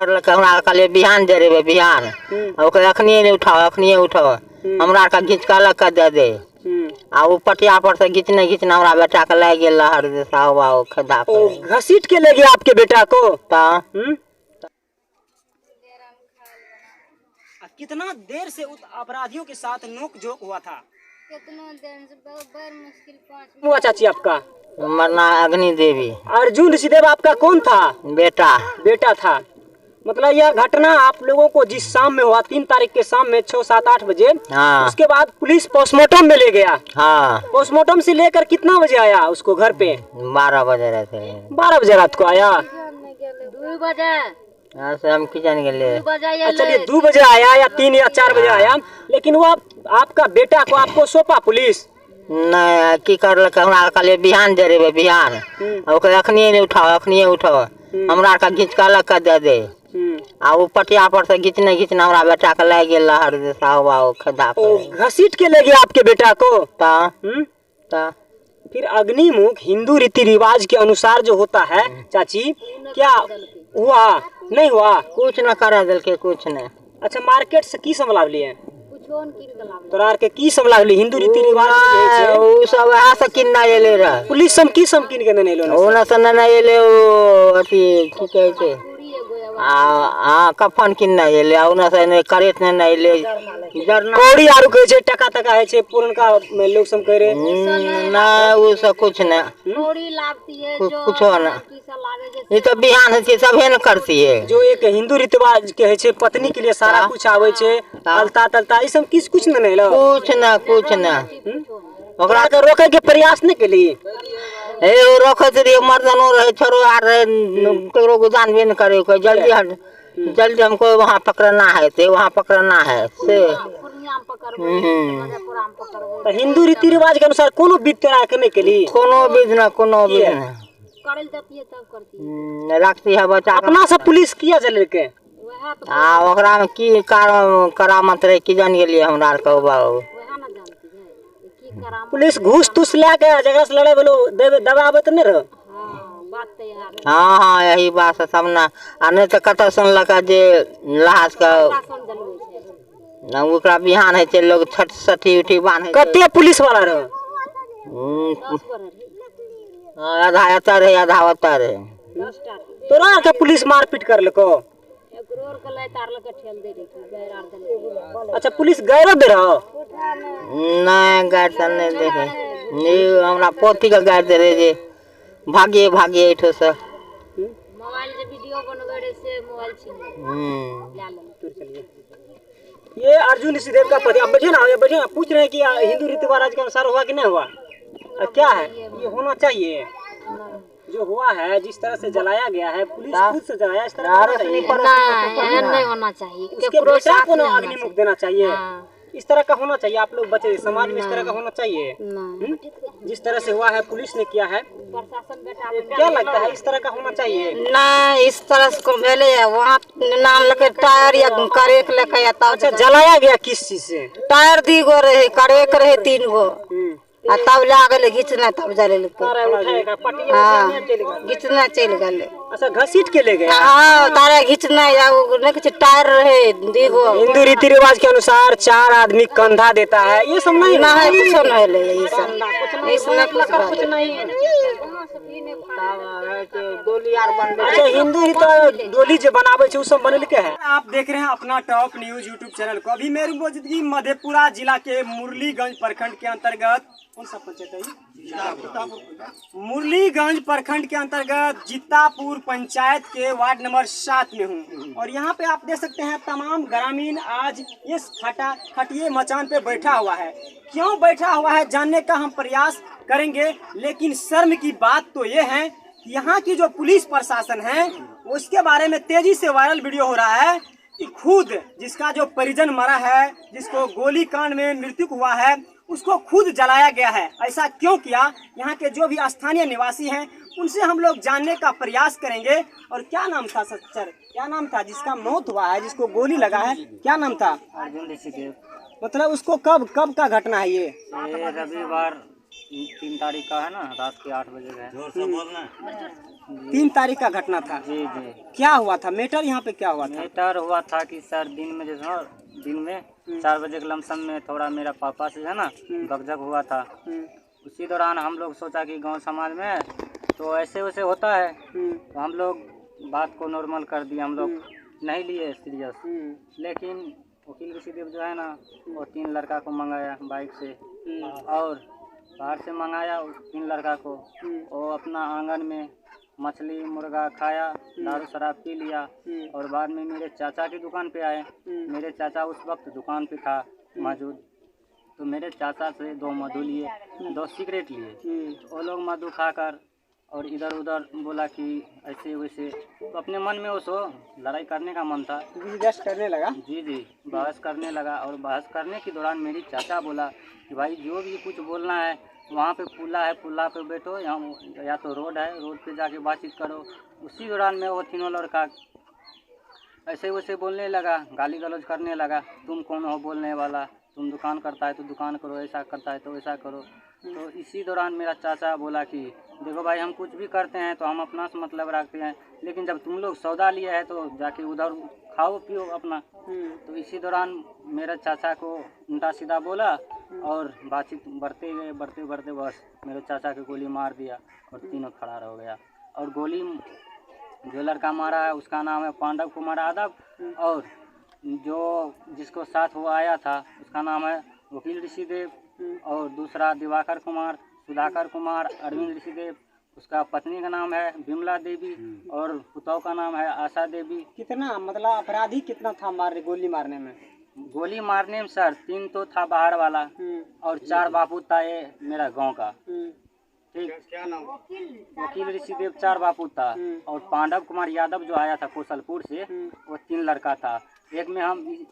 हमरा कहलिए बिहान दे रे बिहान ओकर अखनिए नहीं उठाओ हमरा का घींच के अलग कर दे आ वो पटिया पर से घींचने हमरा बेटा के लाग गेल लहर जैसा हुआ वो खड्डा पर घसीट के ले गया आपके बेटा को। कितना देर से उस अपराधियों के साथ नोक-झोंक हुआ था? कितना देर से बड़ मुश्किल 5 हुआ चाची आपका? मरना अग्नि देवी। अर्जुन ऋषिदेव आपका कौन था? बेटा था। मतलब यह घटना आप लोगों को जिस शाम में हुआ 3 तारीख के शाम में 6, 7, 8 बजे, उसके बाद पुलिस पोस्टमार्टम में ले गया। पोस्टमार्टम से लेकर कितना बजे आया उसको घर पे? 12 बजे रहते। 12 बजे रात को आया। 2 बजे हम किचन गए। चलिए 2 बजे आया या 3 या 4 बजे आया, लेकिन वो आपका बेटा को आपको सौंपा पुलिस? नहीं की करलक हमरा कहलिए बिहान दे रे बिहान ओकर अखनिए नहीं उठाओ हमरा का घींच के अलग कर दे आ वो पटिया पर से घींचने हमरा बेटा के लाग गेल लहर जैसा हुआ वो खड्डा पर घसीट के ले गया आपके बेटा को। फिर अग्निमुख हिंदू रीति रिवाज के अनुसार जो होता है चाची, क्या हुआ? नहीं हुआ, कुछ न करा दिल के कुछ नहीं। अच्छा मार्केट से की समलाव लिए? तोरा के की समलाव ली? हिंदू रीति रिवाज वो सब वहां से किन्ना एले रह पुलिस सम की सम किन के नहीं लो ओना से न एले ओ अथी की कहै छै कफन किन्ना एले ओना से ने करेत न एले कौड़ी आरु कहै छै टका है छै पुरनका लोग सब कह रहे ना वो सब कुछ न कौड़ी लागती है कुछ न ये तो बिहान है सबे न करती है। जो एक हिंदू रीति रिवाज के है पत्नी के लिए सारा कुछ आवे छै अलता तलता ई सब कुछ न नहीं लो कुछ न ओकरा के रोके के प्रयास नहीं केली? ए रोकत रे मर्दनो रहे छोरो आ रहे ककरो गुजान भी न करे कोई जल्दी हमको वहाँ पकड़ना है से हिंदू रीति रिवाज के अनुसार कोनो विध तोरा के नहीं केली? कोनो विध न करल देती है तब करती है रखती है बच्चा अपना सब पुलिस किया जले के ओकरा में की करामत रहे की जान गेलिए हमरा पुलिस घूस तुस ला के जगह से लड़े बोलो दबावे त नहीं रह। हाँ यही बात है सब ना आ नहीं तो कत सुनलक जे लहास का ओकरा बिहान है लोग छठ सठी उठी बांधे कते पुलिस वाला रह? आधा एतर है आधा ओतर है। तोरा के पुलिस मारपीट कर लको? अच्छा पुलिस गैर दे रहा? नहीं गैर से नहीं दे रहे हमरा पोती का गैर दे रहे जे भागिए इठो से मोबाइल से वीडियो बनवे से मोबाइल छीन ये अर्जुन ऋषिदेव का पति। अब बैठे ना पूछ रहे हैं कि हिंदू रीति रिवाज के अनुसार हुआ कि नहीं हुआ? क्या है ये होना चाहिए जो हुआ है जिस तरह से जलाया गया है पुलिस खुद से जलाया इस तरह नहीं होना चाहिए उसके बेटा को अग्निमुख देना चाहिए इस तरह का होना चाहिए। आप लोग बचे समाज में इस तरह का होना चाहिए जिस तरह से हुआ है पुलिस ने किया है क्या लगता है इस तरह का होना चाहिए? नहीं इस तरह से को भेले है वहाँ नाम लगे टायर या करेक लेके आता। अच्छा जलाया गया किस चीज से? टायर 2 गो रहे करेक रहे 3 गो आ तब लागल घिचना तब जले घिचना चल गए। अच्छा घसीट के ले गए? हाँ तारा घिचना या टायर रहे 2 गो। हिंदू रीति रिवाज के अनुसार 4 आदमी कंधा देता है ये सब नहीं ना है कुछ नहीं अच्छा हिंदू रीति डोली जो बनावे उ सब बनल के है। आप देख रहे हैं अपना टॉप न्यूज यूट्यूब चैनल को। अभी मेरी मौजूदगी मधेपुरा जिला के मुरलीगंज प्रखंड के अंतर्गत कौन सा पंचायत है? मुरलीगंज प्रखंड के अंतर्गत जित्तापुर पंचायत के वार्ड नंबर 7 में हूँ और यहाँ पे आप देख सकते हैं तमाम ग्रामीण आज इस खटिए मचान पे बैठा हुआ है। क्यों बैठा हुआ है जानने का हम प्रयास करेंगे, लेकिन शर्म की बात तो ये है कि यहाँ की जो पुलिस प्रशासन है उसके बारे में तेजी से वायरल वीडियो हो रहा है कि खुद जिसका जो परिजन मरा है, जिसको गोली कांड में मृत्यु हुआ है, उसको खुद जलाया गया है। ऐसा क्यों किया? यहाँ के जो भी स्थानीय निवासी हैं उनसे हम लोग जानने का प्रयास करेंगे। और क्या नाम था सर, क्या नाम था जिसका मौत हुआ है, जिसको गोली लगा है, क्या नाम था? अर्जुन ऋषिदेव। मतलब उसको कब का घटना है ये? रविवार 3 तारीख का है ना, रात के 8 बजे का है। 3 तारीख का घटना था। जी जी। क्या हुआ था मैटर यहाँ पे, क्या हुआ था? मैटर हुआ था कि सर दिन में जैसे दिन में 4 बजे के लमसम में थोड़ा मेरा पापा से है ना बकझक हुआ था। उसी दौरान हम लोग सोचा कि गांव समाज में तो ऐसे वैसे होता है, तो हम लोग बात को नॉर्मल कर दिया, हम लोग नहीं लिए सीरियस। लेकिन वकील ऋषिदेव जो है ना वो 3 लड़का को मंगाया बाइक से और बाहर से मंगाया 3 लड़का को। वो अपना आंगन में मछली मुर्गा खाया, दारू शराब पी लिया और बाद में मेरे चाचा की दुकान पे आए। मेरे चाचा उस वक्त दुकान पे था मौजूद, तो मेरे चाचा से 2 मधु लिए, 2 सिगरेट लिए। वो लोग मधु खाकर और इधर उधर बोला कि ऐसे वैसे, तो अपने मन में उसको लड़ाई करने का मन था, बहस करने लगा। जी बहस करने लगा। और बहस करने के दौरान मेरी चाचा बोला कि भाई जो भी कुछ बोलना है वहाँ पे पुल्ला है, पुल्ला पे बैठो, या तो रोड है, रोड पे जाके बातचीत करो। उसी दौरान में वो तीनों लड़का ऐसे वैसे बोलने लगा, गाली गलौज करने लगा, तुम कौन हो बोलने वाला, तुम दुकान करता है तो दुकान करो, ऐसा करता है तो ऐसा करो। तो इसी दौरान मेरा चाचा बोला कि देखो भाई हम कुछ भी करते हैं तो हम अपना से मतलब रखते हैं, लेकिन जब तुम लोग सौदा लिए है तो जाके उधर खाओ पियो अपना। तो इसी दौरान मेरा चाचा को उल्टा सीधा बोला और बातचीत बढ़ते गए, बढ़ते बढ़ते बस मेरे चाचा को गोली मार दिया और तीनों फरार हो गया। और गोली जो लड़का मारा है उसका नाम है पांडव कुमार यादव, और जो जिसको साथ वो आया था उसका नाम है वकील ऋषिदेव, और दूसरा दिवाकर कुमार, सुधाकर कुमार, अरविंद ऋषिदेव, उसका पत्नी का नाम है विमला देवी और पुतौ का नाम है आशा देवी। कितना मतलब अपराधी कितना था गोली मारने में? गोली मारने में सर 3 तो था बाहर वाला और 4 बापू था ये मेरा गांव का। ठीक, वकील ऋषिदेव 4 बापू था और पांडव कुमार यादव जो आया था कौशलपुर से वो 3 लड़का था। एक में हम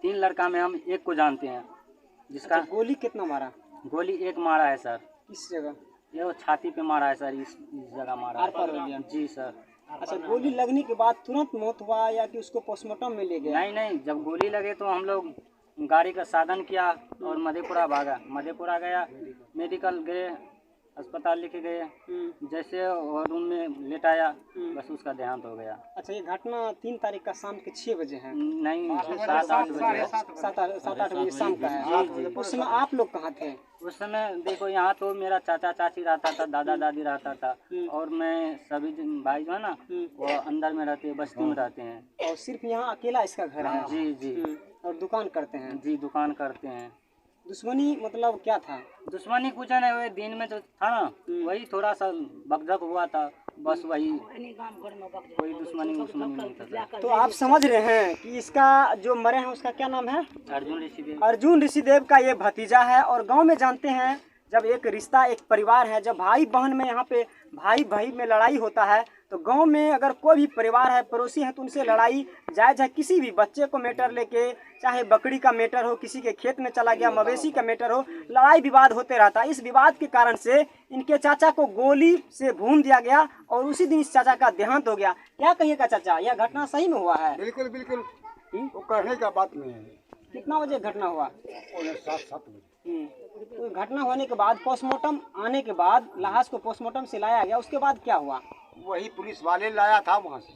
3 लड़का में हम एक को जानते हैं जिसका गोली कितना मारा? गोली 1 मारा है सर। इस जगह ये वो छाती पे मारा है सर, इस जगह मारा है। जी सर। अच्छा, गोली लगने के बाद तुरंत मौत हुआ या कि उसको पोस्टमार्टम में ले गया? नहीं, जब गोली लगे तो हम लोग गाड़ी का साधन किया और मधेपुरा भागा। मधेपुरा गया, मेडिकल गए, अस्पताल लेके गए, जैसे रूम में लेटाया बस उसका देहांत हो गया। अच्छा, ये घटना 3 तारीख का शाम के 6 बजे है? नहीं, 7-8 बजे, 7-8 बजे शाम का है। उस समय आप लोग कहाँ थे? उस समय देखो यहाँ तो मेरा चाचा चाची रहता था, दादा दादी रहता था, और मैं सभी भाई जो है ना वो अंदर में रहते हैं, बस्ती में रहते हैं। और सिर्फ यहाँ अकेला इसका घर है? जी। और दुकान करते हैं? जी, दुकान करते हैं। दुश्मनी मतलब क्या था? दुश्मनी कुछ नहीं हुए, दिन में जो था ना वही थोड़ा सा बकझक हुआ था, बस वही, कोई दुश्मनी नहीं था। तो आप समझ रहे हैं कि इसका जो मरे हैं उसका क्या नाम है? अर्जुन ऋषिदेव। अर्जुन ऋषिदेव का ये भतीजा है। और गांव में जानते हैं जब एक रिश्ता, एक परिवार है, जब भाई बहन में यहाँ पे भाई भाई में लड़ाई होता है तो गांव में अगर कोई भी परिवार है, पड़ोसी है, तो उनसे लड़ाई जायज़ है। किसी भी बच्चे को मैटर लेके, चाहे बकरी का मैटर हो, किसी के खेत में चला गया, मवेशी का मैटर हो, लड़ाई विवाद होते रहता है। इस विवाद के कारण से इनके चाचा को गोली से भून दिया गया और उसी दिन इस चाचा का देहांत हो गया। क्या कहिएगा चाचा, यह घटना सही में हुआ है? बिल्कुल बिल्कुल, वो कहने का बात नहीं है। कितना बजे घटना हुआ? 7 बजे। तो घटना होने के बाद पोस्टमार्टम आने के बाद लाश को पोस्टमार्टम से लाया गया, उसके बाद क्या हुआ? वही पुलिस वाले लाया था वहाँ से।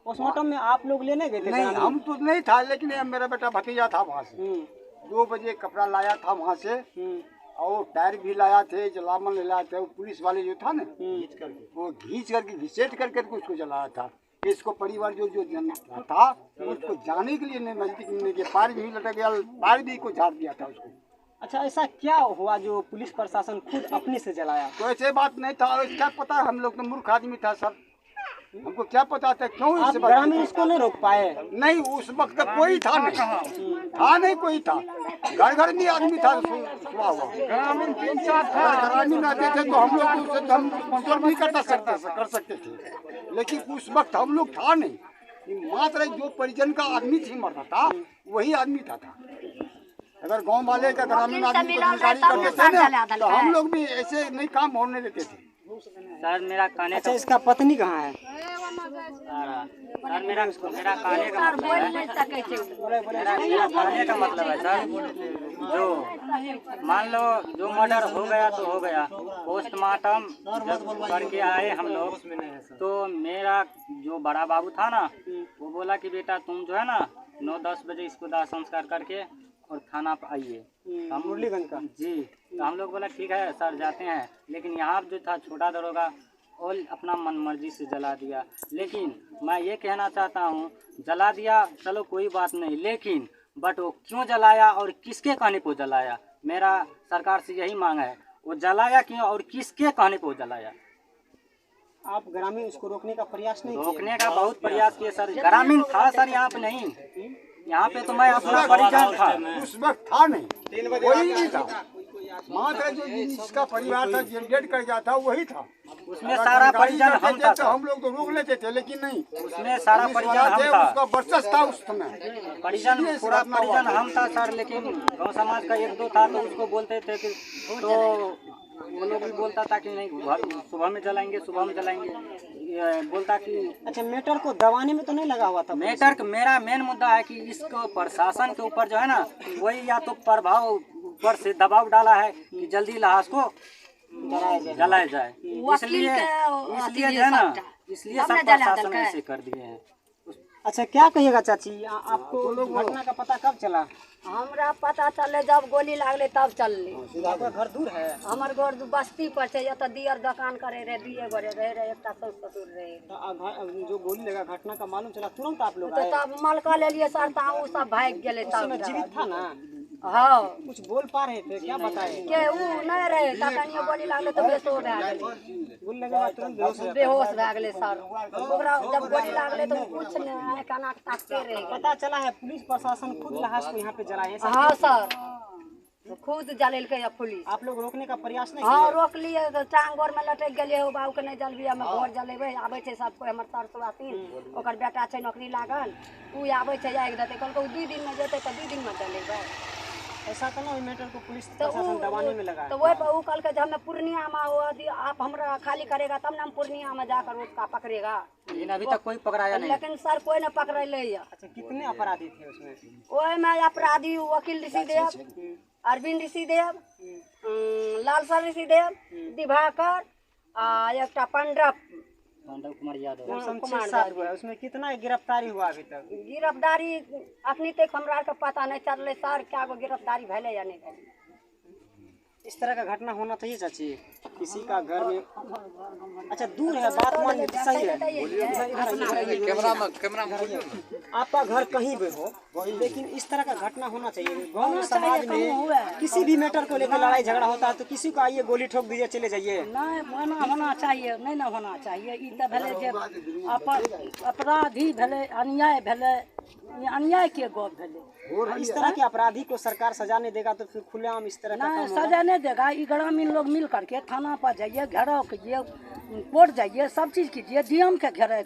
पोस्टमार्टम में आप लोग लेने गए थे? नहीं, हम तो नहीं था, लेकिन ये मेरा बेटा भतीजा था वहाँ से। 2 बजे कपड़ा लाया था वहाँ से और टायर भी लाया थे, जलावन लाया था। वो पुलिस वाले जो था ना वो घींच करके घिसेट करके उसको जलाया था। इसको परिवार जो जनता था उसको जाने के लिए नहीं, नजदीक मिलने के पार भी लटक गया, पार भी को झाड़ दिया था उसको। अच्छा, ऐसा क्या हुआ जो पुलिस प्रशासन खुद अपने से जलाया? तो ऐसे बात नहीं था, क्या पता, हम लोग तो मूर्ख आदमी था सर, हमको क्या पता था क्यों आप ग्रामीण इसको नहीं रोक पाए? नहीं, उस वक्त कोई था नहीं, कोई था, घर घर में आदमी था, ग्रामीण 3-4 था। ग्रामीण आते थे तो हम लोग उससे हम कंट्रोल नहीं कर सकते थे, लेकिन उस वक्त हम लोग था नहीं, मात्र जो परिजन का आदमी थी मरता था वही आदमी था। अगर गांव वाले का ग्रामीण आदमी को जानकारी करते थे ना तो हम लोग भी ऐसे नहीं काम होने देते थे। सर मेरा कहने अच्छा, इसका पत्नी कहाँ है? सर मेरा कहने का मतलब है सर, जो मान लो जो मर्डर हो गया तो हो गया, पोस्टमार्टम जब करके आए हम लोग, तो मेरा जो बड़ा बाबू था ना, वो बोला कि बेटा तुम जो है ना 9-10 बजे इसको दाह संस्कार करके और थाना पर आइए। हम मुरलीगंज का जी, तो हम लोग बोला ठीक है सर जाते हैं। लेकिन यहाँ जो था छोटा दरोगा और अपना मन मर्जी से जला दिया। लेकिन मैं ये कहना चाहता हूँ, जला दिया चलो कोई बात नहीं, लेकिन बट वो क्यों जलाया और किसके कहने पर जलाया, मेरा सरकार से यही मांग है, वो जलाया क्यों और किसके कहने पर जलाया। आप ग्रामीण उसको रोकने का प्रयास नहीं किए? रोकने का बहुत प्रयास किया सर, ग्रामीण था सर यहाँ पे नहीं, यहाँ पे तो मैं अपना परिजन था। उस वक्त था नहीं, वही नहीं था, मात्र जो जिसका परिवार था डेड कर गया था वही था। उसमें सारा परिजन हम था, तो हम लोग तो रोक लेते थे, लेकिन नहीं, उसमें सारा परिजन हम था, उसका वर्चस्व था उस समय, परिजन पूरा परिजन हम था सर। लेकिन गांव समाज का 1-2 था तो उसको बोलते थे कि, तो वो लोग भी बोलता था कि नहीं सुबह में जलाएंगे, सुबह में जलाएंगे, बोलता कि अच्छा मैटर को दबाने में तो नहीं लगा हुआ था? मैटर मेरा मेन मुद्दा है कि इसको प्रशासन के ऊपर जो है ना, वही या तो प्रभाव ऊपर से दबाव डाला है कि जल्दी लाश को जलाया जाए, इसलिए जो है ना, इसलिए सब प्रशासन ऐसे कर दिए हैं। अच्छा क्या कहिएगा चाची, आपको घटना का पता कब चला? हमरा पता चले जब गोली लागले तब चलली। आपका घर दूर है? हमर घर बस्ती पर छै, एतऽ दियर दोकान करे रहे, दिए घरे रहे, एकटा साउस ससुर रहे। जो गोली लगा घटना का मालूम चला तुरंत आप लोग तो आए? तब मलका ले लिए सर, ता उ सब भाग गेले तब। जीवित था ना? हाँ कुछ बोल पा रहे थे क्या बताए? के उ नहीं रहे, तखनियो गोली लागले तो बेसो भए गेले, गोली लगे बाद तुरंत बेहोश भए गेले सर। ओकरा जब गोली लागले तो कुछ नहीं, काना ताकते रहे। पता चला है पुलिस प्रशासन खुद लाश को यहाँ पे जलाए? हाँ सर, खुद जलेलकै या पुलिस। आप लोग रोकने का प्रयास नहीं हाँ रोक लिए, टांग गोर में लटक गेलिए, हो बाबू के नहीं जलबी, हमें घर जलेबे। आबे छे सब कोई, हमर सर सुआतीन, ओकर बेटा छे नौकरी लागल, उ आबे छे जाए देते, कहलको 2 दिन में जेते तो 2 दिन में जलेबे। ऐसा तो ना मैटर को पुलिस तो प्रशासन दबाने में लगा? तो वही पर उ कहलके जब हमें पूर्णिया में आप हमरा खाली करेगा तब ना हम पूर्णिया में जाकर उसका पकड़ेगा। लेकिन अभी तक कोई पकड़ाया नहीं। लेकिन सर कोई ने पकड़ले। अच्छा कितने अपराधी थे उसमें? ओहि में अपराधी वकील ऋषिदेव, अरविंद ऋषिदेव, लालसर ऋषिदेव, दिवाकर आ एकटा पांडव कुमार यादव, कुमार हुआ है। उसमें कितना गिरफ्तारी हुआ अभी तक? गिरफ्तारी अखनी तक हमरा के पता नहीं चलले सर, क्या गो गिरफ्तारी भले या नहीं भले। इस तरह का घटना होना चाहिए चाची किसी का घर में? अच्छा दूर है बात मान लीजिए, सही है, आपका घर कहीं भी हो, लेकिन इस तरह का घटना होना चाहिए। गाँव में समाज में किसी भी मैटर को लेकर लड़ाई झगड़ा होता है तो किसी को आइए गोली ठोक दीजिए चले जाइए, नहीं होना चाहिए, नहीं ना होना चाहिए। ई तो भेले जे अपराधी भेले, अन्याय भेले, अन्याय के गप भेले। इस तरह के अपराधी को सरकार सजा नहीं देगा तो फिर खुलेआम इस तरह का नहीं सजा नहीं देगा। ये ग्रामीण लोग मिल करके थाना पर जाइए, घेराव कीजिए, कोर्ट जाइए, सब चीज़ कीजिए, डीएम के घेरे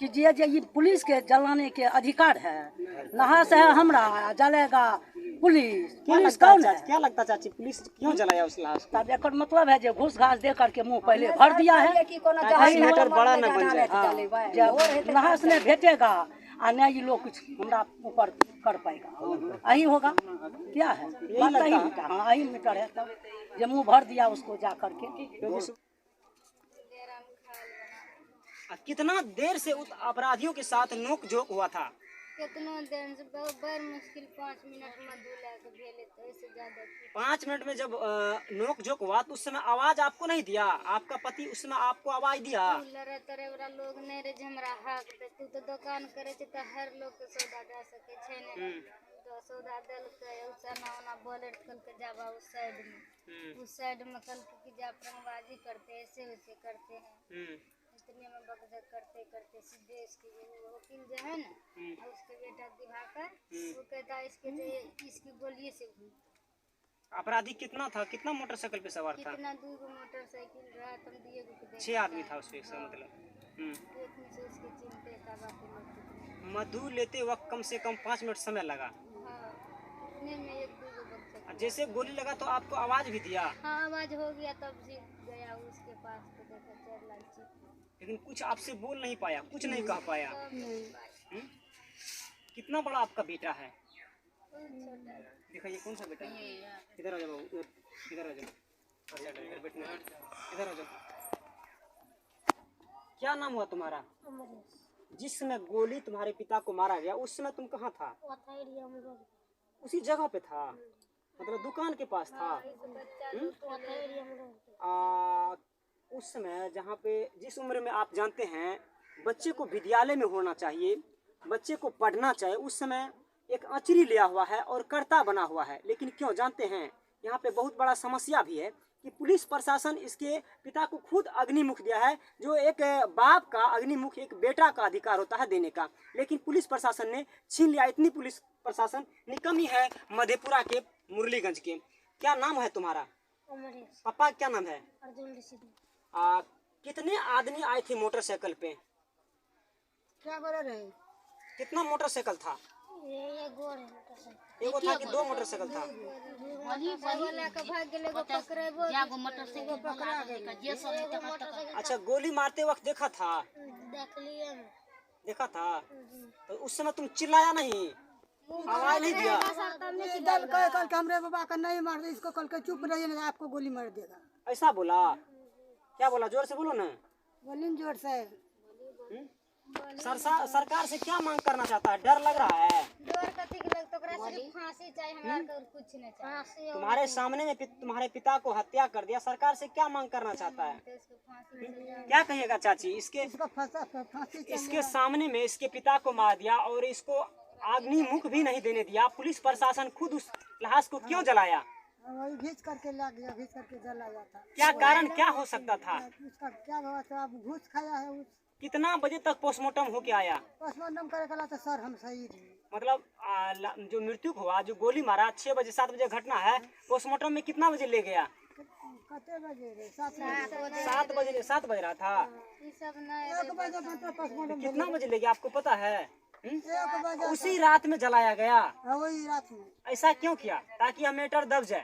कीजिए। जो ये पुलिस के जलाने के अधिकार है, नहा से है हमरा जलेगा पुलिस कौन है? क्या लगता चाची पुलिस क्यों जलाया उस लाश? तब एक मतलब है जो घूस घास दे करके मुंह पहले भर दिया है, मैटर बड़ा न बन जाए। नहास ने भेटेगा और नहीं ये लोग कुछ हमरा ऊपर कर पाएगा, यही होगा। क्या है बात यही मीटर, हाँ यही मीटर है। तब जो मुँह भर दिया उसको जा करके। कितना देर से उस अपराधियों के साथ नोक झोंक हुआ था? कितना देर से बड़ मुश्किल 5 मिनट में दूल्हा के भेले, तो इससे ज्यादा 5 मिनट में जब नोक झोंक हुआ तो उस समय आवाज आपको नहीं दिया? आपका पति उस समय आपको आवाज दिया? लड़े तरे वाला लोग नहीं रहे जे हमरा हक दे। तू तो दुकान करे छ त हर लोग के सौदा दे सके छै ने, तो सौदा देल के उसाना ओना बोले कल के जाबा उस साइड में कल की जा प्रंगबाजी करते, ऐसे वैसे करते हैं। इतने में बकझक करते करते सीधे इसके वकील जो है ना, उसके बेटा दिवाकर, वो कहता है इसकी गोली से हुई। अपराधी कितना था, कितना मोटरसाइकिल पे सवार था? कितना 2 मोटरसाइकिल रहा, तुम दिए को 6 आदमी था उसमें, इसका मतलब। एक में से उसके चिंते था, बाकी लोग मधु लेते वक्त कम से कम 5 मिनट समय लगा। हाँ इतने में 1-2 बच्चा। जैसे गोली लगा तो आपको आवाज भी दिया? हाँ आवाज हो गया, तब से गया उसके पास तो देखा 4 लाठी, लेकिन कुछ आपसे बोल नहीं पाया, कुछ नहीं कह पाया। कितना बड़ा आपका बेटा है? दिखाइए कौन सा बेटा है? इधर आ जाओ बाबू, इधर आ जाओ। अच्छा इधर बैठना, इधर आ जाओ। क्या नाम हुआ तुम्हारा? जिस समय गोली तुम्हारे पिता को मारा गया उस समय तुम कहाँ था? उसी जगह पे था, मतलब दुकान के पास था। उस समय जहाँ पे जिस उम्र में आप जानते हैं बच्चे को विद्यालय में होना चाहिए, बच्चे को पढ़ना चाहिए, उस समय एक अचरी लिया हुआ है और कर्ता बना हुआ है। लेकिन क्यों जानते हैं, यहाँ पे बहुत बड़ा समस्या भी है कि पुलिस प्रशासन इसके पिता को खुद अग्निमुख दिया है, जो एक बाप का अग्निमुख एक बेटा का अधिकार होता है देने का, लेकिन पुलिस प्रशासन ने छीन लिया। इतनी पुलिस प्रशासन निकम्मी है मधेपुरा के मुरलीगंज के। क्या नाम है तुम्हारा? पापा क्या नाम है? कितने आदमी आए थे मोटरसाइकिल पे? क्या बोल रहे? कितना मोटरसाइकिल था? एगो था कि दो मोटरसाइकिल था? अच्छा, गोली मारते वक्त देखा था? देखा था तो उस समय तुम चिल्लाया नहीं, आवाज नहीं दिया? कल कमरे बाबा का नहीं मार दे इसको, कल के चुप रहिए ना आपको गोली मार देगा। ऐसा बोला? क्या बोला? जोर से बोलो ना। बोलिए जोर से। सरकार से क्या मांग करना चाहता है? डर लग रहा है? फांसी चाहिए हमरा को, और कुछ नहीं चाहिए। तुम्हारे सामने में तुम्हारे पिता को हत्या कर दिया, सरकार से क्या मांग करना चाहता है? क्या कहिएगा चाची? इसके सामने में इसके पिता को मार दिया और इसको अग्निमुख भी नहीं देने दिया। पुलिस प्रशासन खुद उस लाश को क्यों जलाया? घींच करके ला गया, घींच करके जलाया था। क्या कारण क्या हो सकता था? उसका क्या हुआ था? अब घूस खाया है। कितना बजे तक पोस्टमार्टम होके आया? पोस्टमार्टम करे गला तो सर हम सही थे। मतलब जो मृत्यु हुआ, जो गोली मारा 6 बजे 7 बजे घटना है, पोस्टमार्टम में कितना बजे ले गया? कितने बजे? 7 बजे 7 बज रहा था। 1 बजे कितना बजे ले गया आपको पता है? 1 बजे उसी रात में जलाया गया। वही रात में। ऐसा क्यों किया? ताकि यह मैटर दब जाए।